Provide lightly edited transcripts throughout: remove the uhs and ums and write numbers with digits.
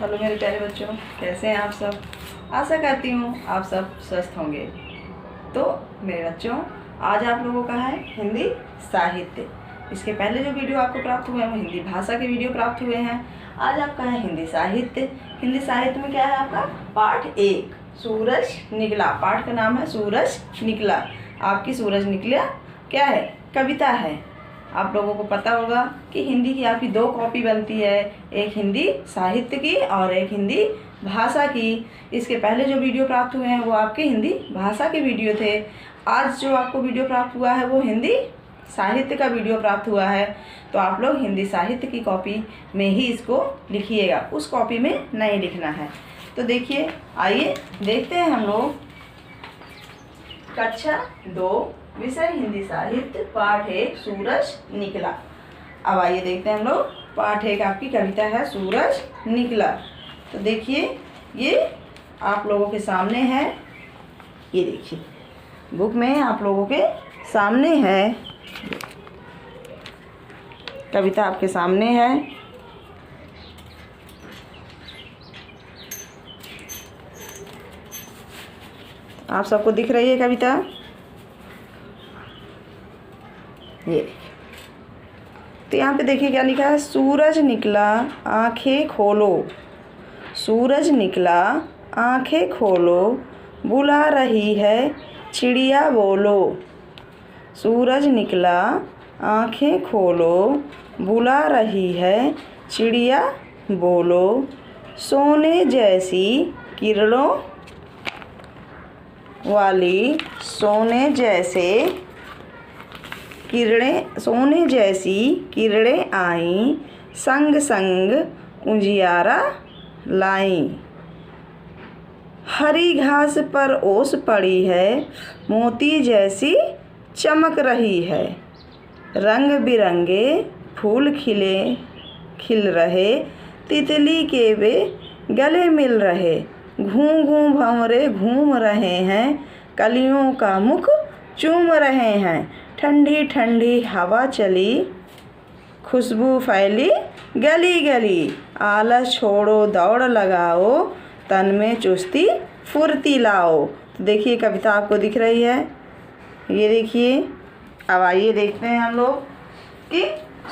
Hello मेरे प्यारे बच्चों, कैसे हैं आप सब। आशा करती हूँ आप सब स्वस्थ होंगे। तो मेरे बच्चों, आज आप लोगों का है हिंदी साहित्य। इसके पहले जो वीडियो आपको प्राप्त हुए हैं वो हिंदी भाषा के वीडियो प्राप्त हुए हैं। आज आपका है हिंदी साहित्य। हिंदी साहित्य में क्या है आपका पाठ 1 सूरज निकला। पाठ का नाम है सूरज निकला। आपकी सूरज निकला क्या है, कविता है। आप लोगों को पता होगा कि हिंदी की आपकी 2 कॉपी बनती है, एक हिंदी साहित्य की और एक हिंदी भाषा की। इसके पहले जो वीडियो प्राप्त हुए हैं वो आपके हिंदी भाषा के वीडियो थे। आज जो आपको वीडियो प्राप्त हुआ है वो हिंदी साहित्य का वीडियो प्राप्त हुआ है। तो आप लोग हिंदी साहित्य की कॉपी में ही इसको लिखिएगा, उस कॉपी में नहीं लिखना है। तो देखिए, आइए देखते हैं हम लोग कक्षा 2 विषय हिंदी साहित्य पाठ 1 सूरज निकला। अब आइए देखते हैं हम लोग पाठ 1 आपकी कविता है सूरज निकला। तो देखिए, ये आप लोगों के सामने है। ये देखिए बुक में आप लोगों के सामने है, कविता आपके सामने है। आप सबको दिख रही है कविता। ये देखिए, तो यहाँ पे देखिए क्या लिखा है, सूरज निकला आंखें खोलो। सूरज निकला आंखें खोलो, बुला रही है चिड़िया बोलो। सूरज निकला आंखें खोलो, बुला रही है चिड़िया बोलो। सोने जैसी किरणों वाली, सोने जैसी किरणें आईं, संग संग उजियारा लाईं। हरी घास पर ओस पड़ी है, मोती जैसी चमक रही है। रंग बिरंगे फूल खिल रहे, तितली के वे गले मिल रहे। घूम घूम भंवरे घूम रहे हैं, कलियों का मुख चूम रहे हैं। ठंडी ठंडी हवा चली, खुशबू फैली गली गली। आलस छोड़ो दौड़ लगाओ, तन में चुस्ती फुर्ती लाओ। तो देखिए कविता आपको दिख रही है, ये देखिए। अब आइए देखते हैं हम लोग कि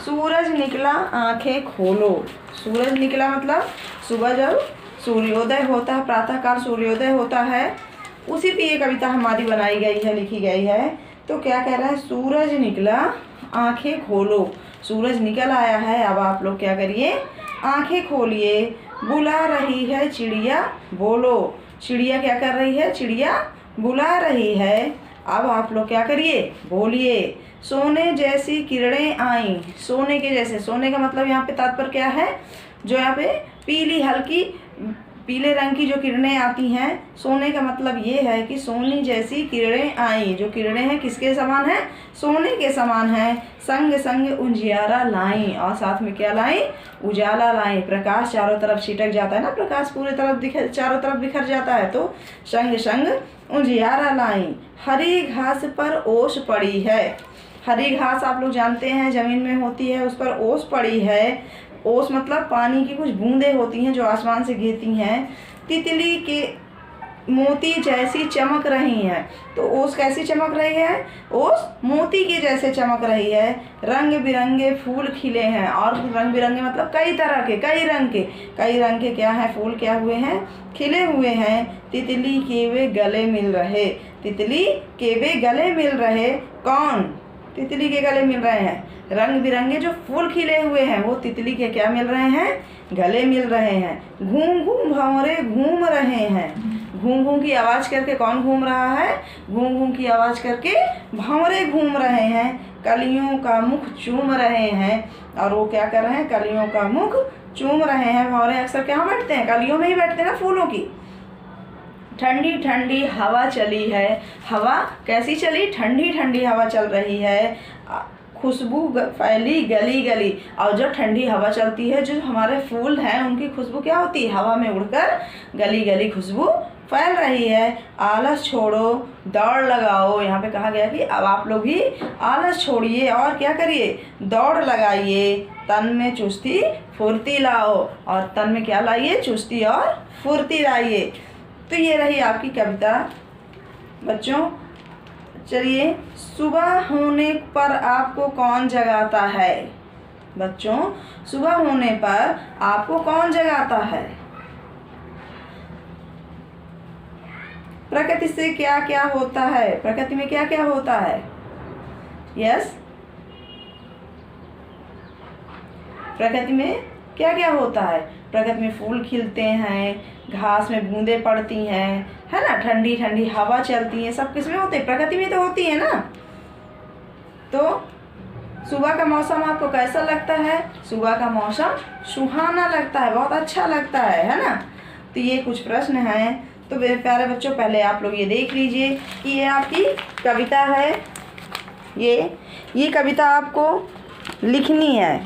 सूरज निकला आंखें खोलो। सूरज निकला मतलब सुबह जब सूर्योदय होता है, प्रातःकाल सूर्योदय होता है, उसी पे ये कविता हमारी बनाई गई है, लिखी गई है। तो क्या कह रहा है, सूरज निकला आंखें खोलो। सूरज निकल आया है, अब आप लोग क्या करिए, आंखें खोलिए। बुला रही है चिड़िया बोलो। चिड़िया क्या कर रही है, चिड़िया बुला रही है। अब आप लोग क्या करिए, बोलिए। सोने जैसी किरणें आईं। सोने के जैसे, सोने का मतलब यहाँ पे तात्पर्य क्या है, जो यहाँ पे पीली हल्की पीले रंग की जो किरणें आती हैं, सोने का मतलब ये है कि सोने जैसी किरणें आई। जो किरणें हैं किसके समान है, सोने के समान है। संग संग उजियारा लाई, और साथ में क्या लाई, उजाला लाई। प्रकाश चारों तरफ छिटक जाता है ना, प्रकाश पूरे तरफ चारों तरफ बिखर जाता है, तो संग संग उजियारा लाई। हरी घास पर ओस पड़ी है। हरी घास आप लोग जानते हैं जमीन में होती है, उस पर ओस पड़ी है। ओस मतलब पानी की कुछ बूंदें होती हैं जो आसमान से गिरती हैं। तितली के मोती जैसी चमक रही हैं। तो ओस कैसी चमक रही है, ओस मोती के जैसे चमक रही है। रंग बिरंगे फूल खिले हैं, और रंग बिरंगे मतलब कई तरह के, कई रंग के क्या है, फूल क्या हुए हैं, खिले हुए हैं। तितली के वे गले मिल रहे। तितली के वे गले मिल रहे, कौन, तितली के गले मिल रहे हैं। रंग बिरंगे जो फूल खिले हुए हैं वो तितली के क्या मिल रहे हैं, गले मिल रहे हैं। घूम घूम भंवरे घूम रहे हैं। घूम घूम की आवाज़ करके कौन घूम रहा है, घूम घूम की आवाज़ करके भंवरे घूम रहे हैं। कलियों का मुख चूम रहे हैं, और वो क्या कर रहे हैं, कलियों का मुख चूम रहे हैं। भंवरे अक्सर कहाँ बैठते हैं, कलियों में ही बैठते हैं ना, फूलों की। ठंडी ठंडी हवा चली है। हवा कैसी चली, ठंडी ठंडी हवा चल रही है। खुशबू फैली गली गली, और जब ठंडी हवा चलती है, जो हमारे फूल हैं उनकी खुशबू क्या होती है, हवा में उड़कर गली गली खुशबू फैल रही है। आलस छोड़ो, दौड़ लगाओ। यहाँ पे कहा गया कि अब आप लोग भी आलस छोड़िए और क्या करिए, दौड़ लगाइए। तन में चुस्ती फुर्ती लाओ, और तन में क्या लाइए, चुस्ती और फुर्ती लाइए। तो ये रही आपकी कविता बच्चों। चलिए, सुबह होने पर आपको कौन जगाता है? बच्चों, सुबह होने पर आपको कौन जगाता है? प्रकृति से क्या क्या होता है? प्रकृति में क्या क्या होता है? यस, प्रकृति में क्या क्या होता है? प्रकृति में फूल खिलते हैं, घास में बूंदें पड़ती हैं, है ना, ठंडी ठंडी हवा चलती है, सब किस में होते हैं? प्रकृति में तो होती है ना। तो सुबह का मौसम आपको कैसा लगता है? सुबह का मौसम सुहाना लगता है, बहुत अच्छा लगता है ना। तो ये कुछ प्रश्न हैं। तो मेरे प्यारे बच्चों, पहले आप लोग ये देख लीजिए कि ये आपकी कविता है। ये कविता आपको लिखनी है।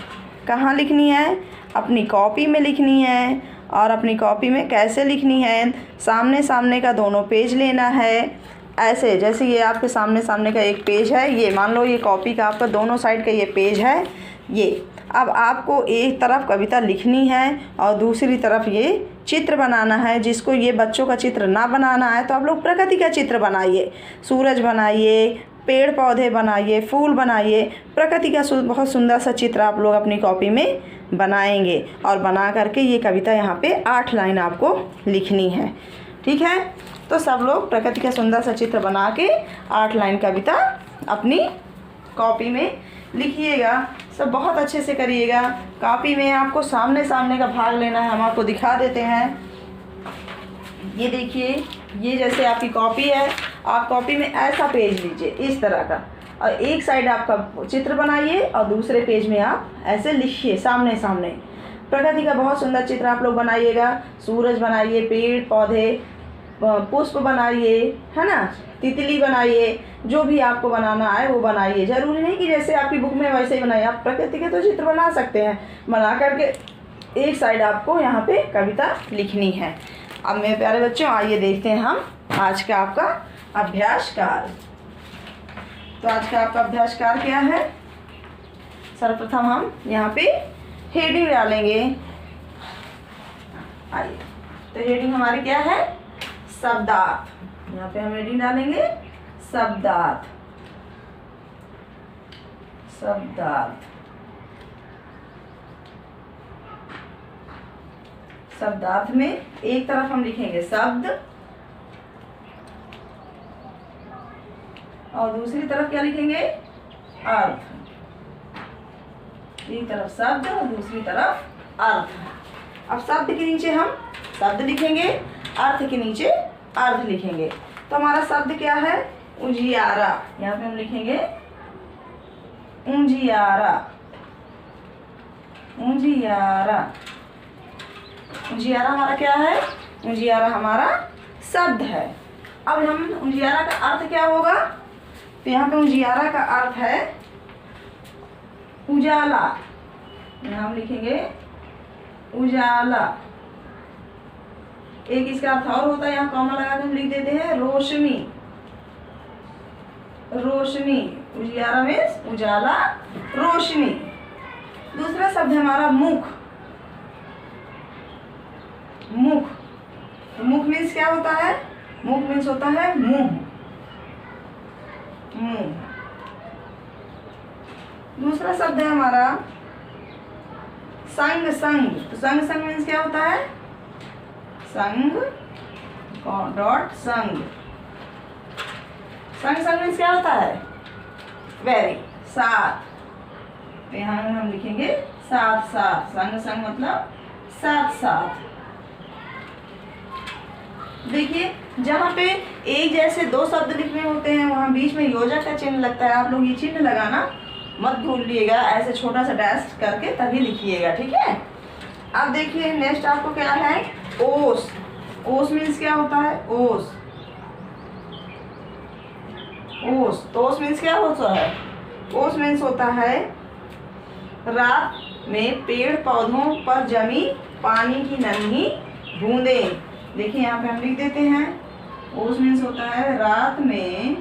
कहाँ लिखनी है? अपनी कॉपी में लिखनी है। और अपनी कॉपी में कैसे लिखनी है? सामने सामने का दोनों पेज लेना है। ऐसे जैसे ये आपके सामने सामने का एक पेज है, ये मान लो ये कॉपी का आपका दोनों साइड का ये पेज है। ये अब आपको एक तरफ कविता लिखनी है और दूसरी तरफ ये चित्र बनाना है। जिसको ये बच्चों का चित्र ना बनाना है तो आप लोग प्रकृति का चित्र बनाइए। सूरज बनाइए, पेड़ पौधे बनाइए, फूल बनाइए। प्रकृति का बहुत सुंदर सा चित्र आप लोग अपनी कॉपी में बनाएंगे। और बना करके ये कविता यहाँ पे 8 लाइन आपको लिखनी है। ठीक है, तो सब लोग प्रकृति का सुंदर सा चित्र बना के 8 लाइन कविता अपनी कॉपी में लिखिएगा। सब बहुत अच्छे से करिएगा। कॉपी में आपको सामने सामने का भाग लेना है। हम आपको दिखा देते हैं। ये देखिए, ये जैसे आपकी कॉपी है, आप कॉपी में ऐसा पेज लीजिए इस तरह का, और एक साइड आपका चित्र बनाइए और दूसरे पेज में आप ऐसे लिखिए सामने सामने। प्रकृति का बहुत सुंदर चित्र आप लोग बनाइएगा। सूरज बनाइए, पेड़ पौधे, पुष्प बनाइए, है ना, तितली बनाइए। जो भी आपको बनाना है वो बनाइए। ज़रूरी नहीं कि जैसे आपकी बुक में वैसे ही बनाइए। आप प्रकृति के तो चित्र बना सकते हैं। बना करके एक साइड आपको यहाँ पे कविता लिखनी है। अब मेरे प्यारे बच्चों, आइए देखते हैं हम आज का आपका अभ्यास कार्य। तो आज का आपका अभ्यास कार्य क्या है? सर्वप्रथम हम यहाँ पे हेडिंग डालेंगे। आइए, तो हेडिंग हमारी क्या है? शब्दार्थ। यहाँ पे हम हेडिंग डालेंगे शब्दार्थ। शब्दार्थ, शब्दार्थ में एक तरफ हम लिखेंगे शब्द और दूसरी तरफ क्या लिखेंगे? अर्थ। एक तरफ शब्द और दूसरी तरफ अर्थ। अब शब्द के नीचे हम शब्द लिखेंगे, अर्थ के नीचे अर्थ लिखेंगे। तो हमारा शब्द क्या है? उजियारा। यहाँ पे हम लिखेंगे उजियारा। उजियारा, उजियारा हमारा क्या है? उजियारा हमारा शब्द है। अब हम उजियारा का अर्थ क्या होगा? तो यहाँ पे उजियारा का अर्थ है उजाला। यहाँ हम लिखेंगे उजाला। एक इसका अर्थ और होता है, यहाँ कॉमा लगा के हम लिख देते हैं रोशनी। रोशनी, उजियारा मीन्स उजाला, रोशनी। दूसरा शब्द है हमारा मुख। मुख, तो मुख मीन्स क्या होता है? मुख मीन्स होता है मुंह। मुंह। दूसरा शब्द है हमारा संग। संग, तो संग संग मीन्स क्या होता है? संग डॉट संग। संग संग मीन्स क्या होता है? वेरी, साथ। तो यहाँ हम लिखेंगे साथ साथ। संग संग मतलब साथ साथ। देखिए, जहाँ पे एक जैसे दो शब्द लिखने होते हैं वहाँ बीच में योजक का चिन्ह लगता है। आप लोग ये चिन्ह लगाना मत भूलिएगा। ऐसे छोटा सा डैश करके तभी लिखिएगा, ठीक है। अब देखिए नेक्स्ट आपको क्या है? ओस। ओस मीन्स क्या होता है? ओस। ओस, तो ओस मीन्स क्या होता है? ओस मीन्स होता है रात में पेड़ पौधों पर जमी पानी की नन्ही बूंदें। देखिए यहाँ पे हम लिख देते हैं, ओस मीन्स होता है रात में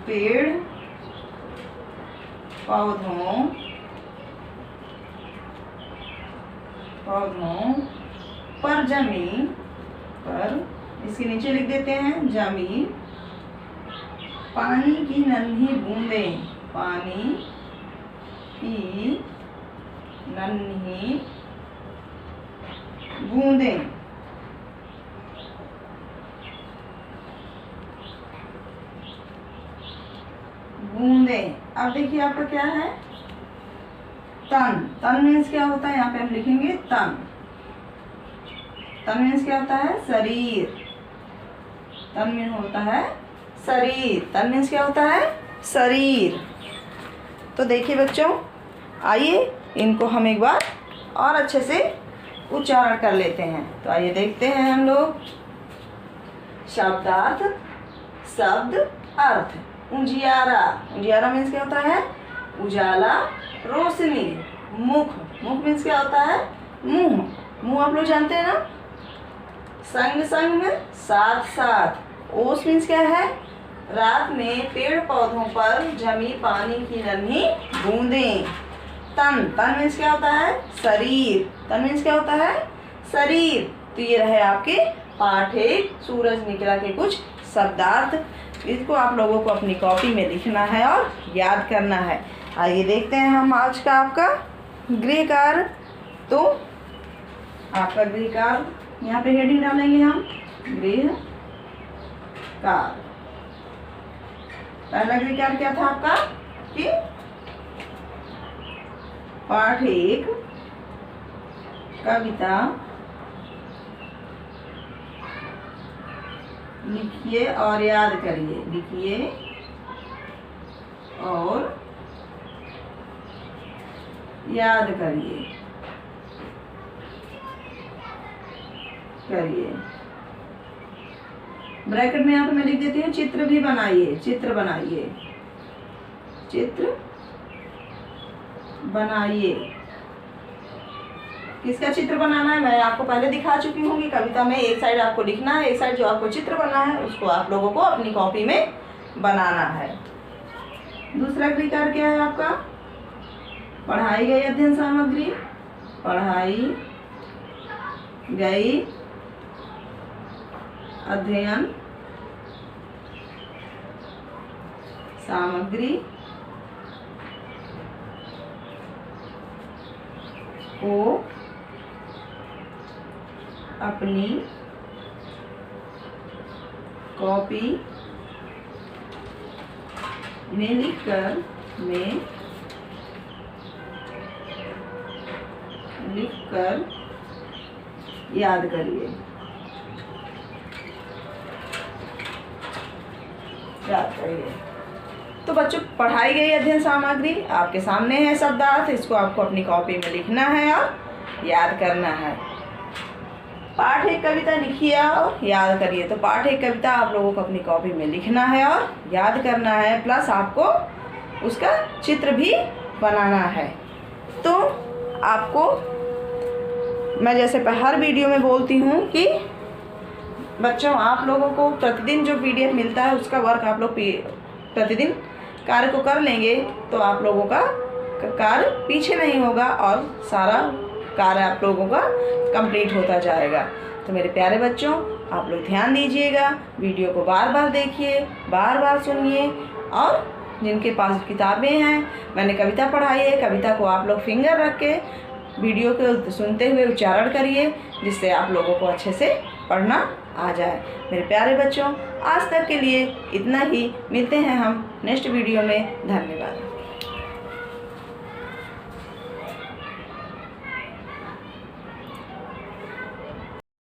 पेड़ पौधों पर जमीन पर, इसके नीचे लिख देते हैं जमीन, पानी की नन्ही बूंदें, पानी की नन्ही बूंदें अब देखिए आपका क्या है, तन मीन्स क्या होता है, यहाँ पे हम लिखेंगे तन मीन्स क्या होता है, शरीर। तन मीन्स होता है शरीर, तन मीन्स क्या होता है, शरीर। तो देखिए बच्चों, आइए इनको हम एक बार और अच्छे से उच्चारण कर लेते हैं। तो आइए देखते हैं हम लोग। शब्दार्थ, शब्द अर्थ। उजियारा मीन्स क्या होता है, उजाला, रोशनी। मुख मीन्स क्या होता है, मुंह आप लोग जानते हैं ना। संग में साथ साथ। ओस मीन्स क्या है, रात में पेड़ पौधों पर जमी पानी की नन्ही बूंदें। तन मीन्स क्या होता है, शरीर। तन मीन्स क्या होता है, शरीर। तो ये रहे आपके पाठ 1 सूरज निकला के कुछ शब्दार्थ। इसको आप लोगों को अपनी कॉपी में लिखना है और याद करना है। आइए देखते हैं हम आज का आपका गृह कार्य। तो आपका गृह कार्य, यहाँ पे हेडिंग डालेंगे हम, गृह कार्य। पहला गृह कार्य क्या था आपका कि पाठ 1 कविता लिखिए और याद करिए। लिखिए और याद करिए। ब्रैकेट में यहाँ पे मैं लिख देती हूँ, चित्र भी बनाइए। चित्र बनाइए। किसका चित्र बनाना है मैं आपको पहले दिखा चुकी हूँ कि कविता में एक साइड आपको लिखना है, एक साइड जो आपको चित्र बनाना है उसको आप लोगों को अपनी कॉपी में बनाना है। दूसरा गृह कार्य क्या है आपका, पढ़ाई गई अध्ययन सामग्री। पढ़ाई गई अध्ययन सामग्री को अपनी कॉपी में लिखकर याद करिए। तो बच्चों, पढ़ाई गई अध्ययन सामग्री आपके सामने है शब्दार्थ, इसको आपको अपनी कॉपी में लिखना है और याद करना है। पाठ 1 कविता लिखिए और याद करिए। तो पाठ 1 कविता आप लोगों को अपनी कॉपी में लिखना है और याद करना है, प्लस आपको उसका चित्र भी बनाना है। तो आपको मैं जैसे हर वीडियो में बोलती हूँ कि बच्चों, आप लोगों को प्रतिदिन जो PDF मिलता है उसका वर्क आप लोग प्रतिदिन कार्य को कर लेंगे तो आप लोगों का कार्य पीछे नहीं होगा और सारा कार्य आप लोगों का कंप्लीट होता जाएगा। तो मेरे प्यारे बच्चों, आप लोग ध्यान दीजिएगा, वीडियो को बार बार देखिए, बार बार सुनिए, और जिनके पास किताबें हैं, मैंने कविता पढ़ाई है, कविता को आप लोग फिंगर रख के वीडियो को सुनते हुए उच्चारण करिए, जिससे आप लोगों को अच्छे से पढ़ना आ जाए। मेरे प्यारे बच्चों, आज तक के लिए इतना ही। मिलते हैं हम नेक्स्ट वीडियो में। धन्यवाद।